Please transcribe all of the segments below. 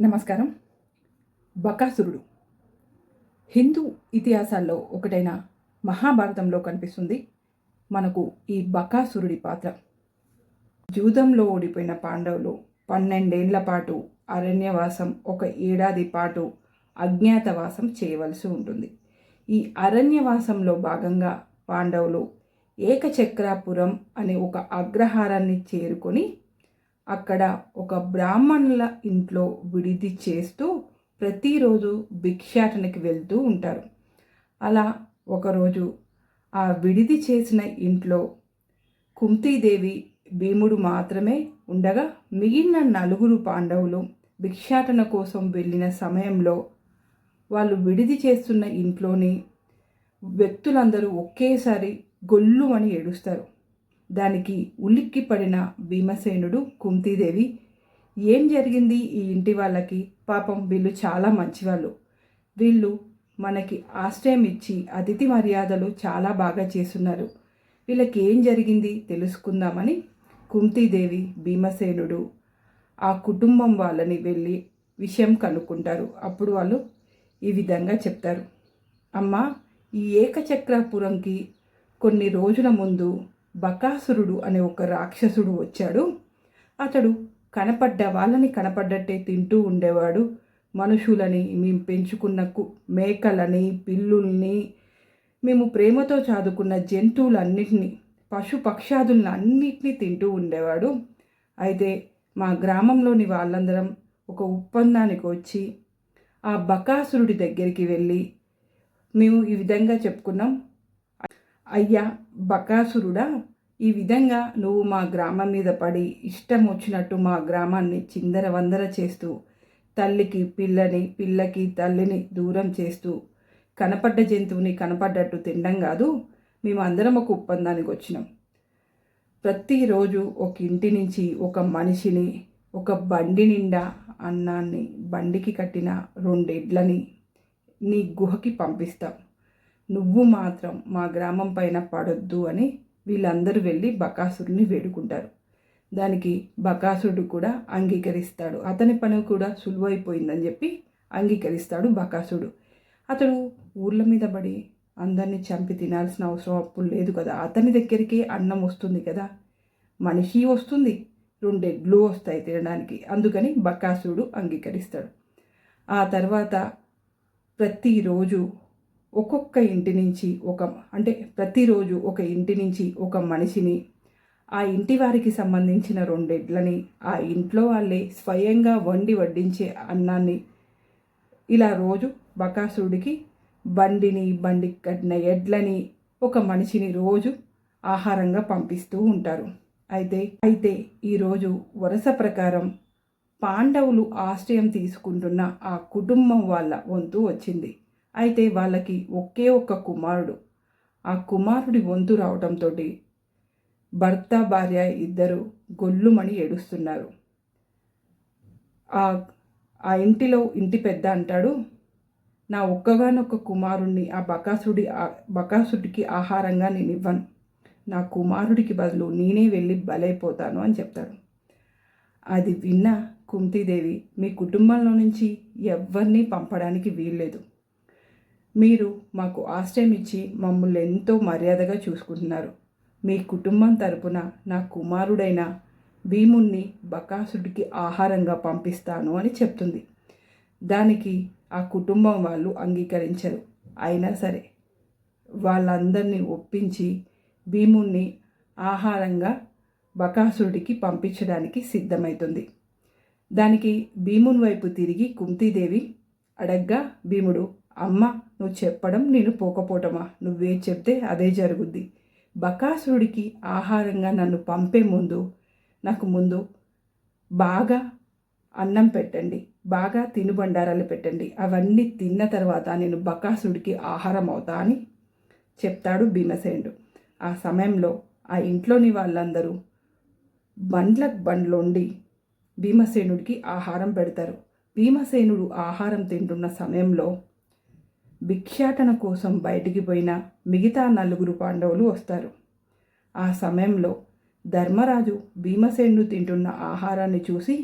నమస్కారం. బకాసురుడు హిందూ ఇతిహాసాల్లో ఒకటైన మహాభారతంలో కనిపిస్తుంది మనకు ఈ బకాసురుడి పాత్ర. జూదంలో ఓడిపోయిన పాండవులు 12 ఏళ్ల పాటు అరణ్యవాసం, 1 ఏడాది పాటు అజ్ఞాతవాసం చేయవలసి ఉంటుంది. ఈ అరణ్యవాసంలో భాగంగా పాండవులు ఏకచక్రాపురం అనే ఒక అగ్రహారాన్ని చేరుకొని అక్కడ ఒక బ్రాహ్మణుల ఇంట్లో విడిది చేస్తూ ప్రతిరోజు భిక్షాటనకి వెళ్తూ ఉంటారు. అలా ఒకరోజు ఆ విడిది చేసిన ఇంట్లో కుంతీదేవి, భీముడు మాత్రమే ఉండగా మిగిలిన 4 పాండవులు భిక్షాటన కోసం వెళ్ళిన సమయంలో వాళ్ళు విడిది చేస్తున్న ఇంట్లోని వ్యక్తులందరూ ఒకేసారి గొల్లుమని ఏడుస్తారు. దానికి ఉలిక్కి పడిన భీమసేనుడు, కుంతీదేవి, ఏం జరిగింది ఈ ఇంటి వాళ్ళకి? పాపం వీళ్ళు చాలా మంచివాళ్ళు, వీళ్ళు మనకి ఆశ్రయం ఇచ్చి అతిథి మర్యాదలు చాలా బాగా చేస్తున్నారు, వీళ్ళకి ఏం జరిగింది తెలుసుకుందామని కుంతీదేవి, భీమసేనుడు ఆ కుటుంబం వాళ్ళని వెళ్ళి విషయం కనుక్కుంటారు. అప్పుడు వాళ్ళు ఈ విధంగా చెప్తారు. అమ్మ, ఈ ఏకచక్రపురంకి కొన్ని రోజుల ముందు బకాసురుడు అనే ఒక రాక్షసుడు వచ్చాడు. అతడు వాళ్ళని కనపడ్డట్టే తింటూ ఉండేవాడు. మనుషులని, మేము పెంచుకున్న మేకలని, పిల్లుల్ని, మేము ప్రేమతో చదువుకున్న జంతువులన్నిటినీ, పశుపక్షాదులను అన్నిటినీ తింటూ ఉండేవాడు. అయితే మా గ్రామంలోని వాళ్ళందరం ఒక ఒప్పందానికి వచ్చి ఆ బకాసురుడి దగ్గరికి వెళ్ళి మేము ఈ విధంగా చెప్పుకున్నాం. అయ్యా బకాసురుడా, ఈ విధంగా నువ్వు మా గ్రామం మీద పడి ఇష్టం వచ్చినట్టు మా గ్రామాన్ని చిందరవందర చేస్తూ, తల్లికి పిల్లని, పిల్లకి తల్లిని దూరం చేస్తూ, కనపడ్డ జంతువుని కనపడ్డట్టు తినడం కాదు, మేము అందరం ఒక ఒప్పందానికి వచ్చినాం. ప్రతిరోజు ఒక ఇంటి నుంచి ఒక మనిషిని, ఒక బండి నిండా అన్నాన్ని, బండికి కట్టిన 2 ఎడ్లని నీ గుహకి పంపిస్తాం. నువ్వు మాత్రం మా గ్రామం పైన పడొద్దు అని వీళ్ళందరూ వెళ్ళి బకాసురుని వేడుకుంటారు. దానికి బకాసురుడు కూడా అంగీకరిస్తాడు. అతని పని కూడా సులువైపోయిందని చెప్పి అంగీకరిస్తాడు బకాసురుడు. అతడు ఊర్ల మీద పడి అందరినీ చంపి తినాల్సిన అవసరం అప్పుడు లేదు కదా. అతని దగ్గరికి అన్నం వస్తుంది కదా, మనిషి వస్తుంది, 2 ఎడ్లు వస్తాయి తినడానికి. అందుకని బకాసురుడు అంగీకరిస్తాడు. ఆ తర్వాత ప్రతిరోజు ఒక్కొక్క ఇంటి నుంచి ప్రతిరోజు ఒక ఇంటి నుంచి ఒక మనిషిని, ఆ ఇంటి వారికి సంబంధించిన 2 ఎడ్లని, ఆ ఇంట్లో వాళ్ళే స్వయంగా వడ్డించే అన్నాన్ని ఇలా రోజు బకాసురుడికి బండికి కట్టిన ఎడ్లని, ఒక మనిషిని రోజు ఆహారంగా పంపిస్తూ ఉంటారు. అయితే ఈరోజు వరుస ప్రకారం పాండవులు ఆశ్రయం తీసుకుంటున్న ఆ కుటుంబం వాళ్ళ వంతు వచ్చింది. అయితే వాళ్ళకి ఒకే ఒక్క కుమారుడు. ఆ కుమారుడి వంతు రావడంతో భర్త భార్య ఇద్దరు గొల్లుమని ఏడుస్తున్నారు. ఆ ఇంటి పెద్ద అంటాడు, నా ఒక్కగానొక్క కుమారుణ్ణి ఆ బకాసుడికి ఆహారంగా నేను ఇవ్వను, నా కుమారుడికి బదులు నేనే వెళ్ళి బలైపోతాను అని చెప్తాడు. అది విన్న కుంతీదేవి, మీ కుటుంబంలో నుంచి ఎవరిని పంపడానికి వీల్లేదు, మీరు మాకు ఆశ్రయం ఇచ్చి మమ్మల్ని ఎంతో మర్యాదగా చూసుకుంటున్నారు, మీ కుటుంబం తరపున నా కుమారుడైన భీముణ్ణి బకాసుడికి ఆహారంగా పంపిస్తాను అని చెప్తుంది. దానికి ఆ కుటుంబం వాళ్ళు అంగీకరించరు. అయినా సరే వాళ్ళందరినీ ఒప్పించి భీముణ్ణి ఆహారంగా బకాసుడికి పంపించడానికి సిద్ధమవుతుంది. దానికి భీముని వైపు తిరిగి కుంతీదేవి అడగ్గా భీముడు, అమ్మ, నువ్వు చెప్పడం నేను పోకపోవటమా? నువ్వే చెప్తే అదే జరుగుద్ది. బకాసురుడికి ఆహారంగా నన్ను పంపే ముందు నాకు బాగా అన్నం పెట్టండి, బాగా తినుబండారాలు పెట్టండి, అవన్నీ తిన్న తర్వాత నేను బకాసురుడికి ఆహారం అవుతా అని చెప్తాడు భీమసేనుడు. ఆ సమయంలో ఆ ఇంట్లోని వాళ్ళందరూ బండ్లోండి భీమసేనుడికి ఆహారం పెడతారు. భీమసేనుడు ఆహారం తింటున్న సమయంలో భిక్షాటన కోసం బయటికి పోయిన మిగతా 4 పాండవులు వస్తారు. ఆ సమయంలో ధర్మరాజు భీమసేనుడు తింటున్న ఆహారాన్ని చూసి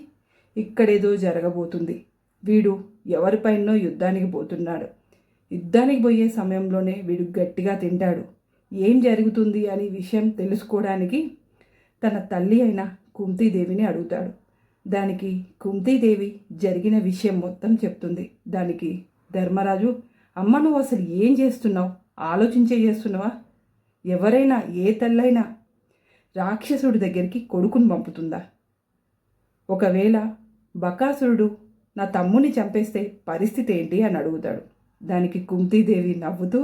ఇక్కడేదో జరగబోతుంది, వీడు ఎవరిపైనో యుద్ధానికి పోతున్నాడు. యుద్ధానికి పోయే సమయంలోనే వీడు గట్టిగా తింటాడు. ఏం జరుగుతుంది అని విషయం తెలుసుకోవడానికి తన తల్లి అయిన కుంతీదేవిని అడుగుతాడు. దానికి కుంతీదేవి జరిగిన విషయం మొత్తం చెప్తుంది. దానికి ధర్మరాజు, అమ్మ నువ్వు అసలు ఏం చేస్తున్నావు? ఆలోచించే చేస్తున్నావా? ఎవరైనా ఏ తల్లైనా రాక్షసుడి దగ్గరికి కొడుకుని పంపుతుందా? ఒకవేళ బకాసురుడు నా తమ్ముని చంపేస్తే పరిస్థితి ఏంటి అని అడుగుతాడు. దానికి కుంతీదేవి నవ్వుతూ,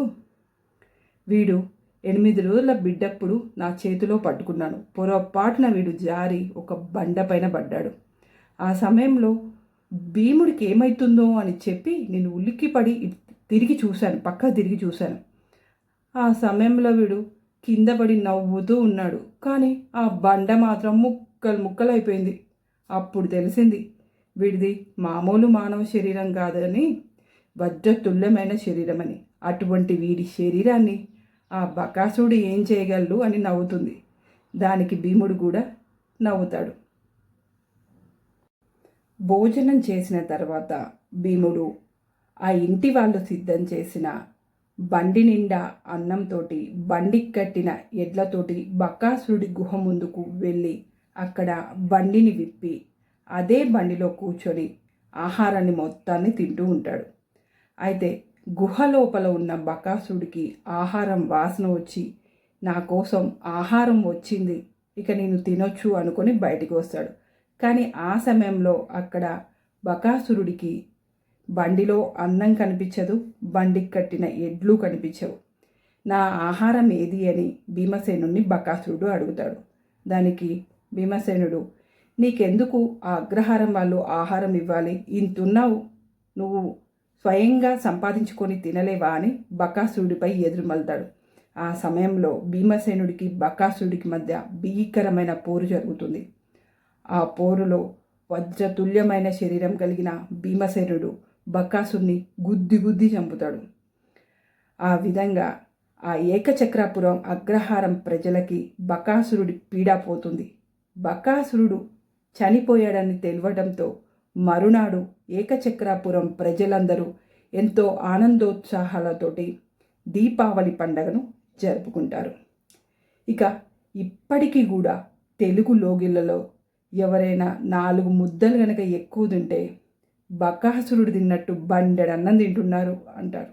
వీడు 8 రోజుల బిడ్డప్పుడు నా చేతిలో పట్టుకున్నాను. పొరపాటున వీడు జారి ఒక బండపైన పడ్డాడు. ఆ సమయంలో భీముడికి ఏమవుతుందో అని చెప్పి నేను ఉలిక్కిపడి తిరిగి చూశాను, పక్క తిరిగి చూశాను. ఆ సమయంలో వీడు కింద పడి నవ్వుతూ ఉన్నాడు. కానీ ఆ బండ మాత్రం ముక్కలు ముక్కలు అయిపోయింది. అప్పుడు తెలిసింది వీడిది మామూలు మానవ శరీరం కాదని, వజ్రతుల్యమైన శరీరం అని. అటువంటి వీడి శరీరాన్ని ఆ బకాసుడు ఏం చేయగలడు అని నవ్వుతుంది. దానికి భీముడు కూడా నవ్వుతాడు. భోజనం చేసిన తర్వాత భీముడు ఆ ఇంటి వాళ్ళు సిద్ధం చేసిన బండి నిండా అన్నంతో బండికి కట్టిన ఎడ్లతోటి బకాసురుడి గుహ ముందుకు వెళ్ళి అక్కడ బండిని విప్పి అదే బండిలో కూర్చొని ఆహారాన్ని మొత్తాన్ని తింటూ ఉంటాడు. అయితే గుహ లోపల ఉన్న బకాసుడికి ఆహారం వాసన వచ్చి, నా కోసం ఆహారం వచ్చింది, ఇక నేను తినొచ్చు అనుకొని బయటికి వస్తాడు. కానీ ఆ సమయంలో అక్కడ బకాసురుడికి బండిలో అన్నం కనిపించదు, బండికి కట్టిన ఎడ్లు కనిపించవు. నా ఆహారం ఏది అని భీమసేనుడిని బకాసురుడు అడుగుతాడు. దానికి భీమసేనుడు, నీకెందుకు ఆ అగ్రహారం వాళ్ళు ఆహారం ఇవ్వాలి? ఇంతున్నావు, నువ్వు స్వయంగా సంపాదించుకొని తినలేవా అని బకాసురుడిపై ఎదురుమల్తాడు. ఆ సమయంలో భీమసేనుడికి బకాసురుడికి మధ్య భీకరమైన పోరు జరుగుతుంది. ఆ పోరులో వజ్రతుల్యమైన శరీరం కలిగిన భీమసేనుడు బకాసురుని గుద్ది గుద్ది చంపుతాడు. ఆ విధంగా ఆ ఏకచక్రాపురం అగ్రహారం ప్రజలకి బకాసురుడి పీడ పోతుంది. బకాసురుడు చనిపోయాడని తెలియడంతో మరునాడు ఏకచక్రాపురం ప్రజలందరూ ఎంతో ఆనందోత్సాహాలతోటి దీపావళి పండుగను జరుపుకుంటారు. ఇక ఇప్పటికీ కూడా తెలుగు లోగిళ్ళలో ఎవరైనా 4 ముద్దలు గనక ఎక్కువ తింటే బకాసురుడు తిన్నట్టు బండెడన్నం తింటున్నారు అంటారు.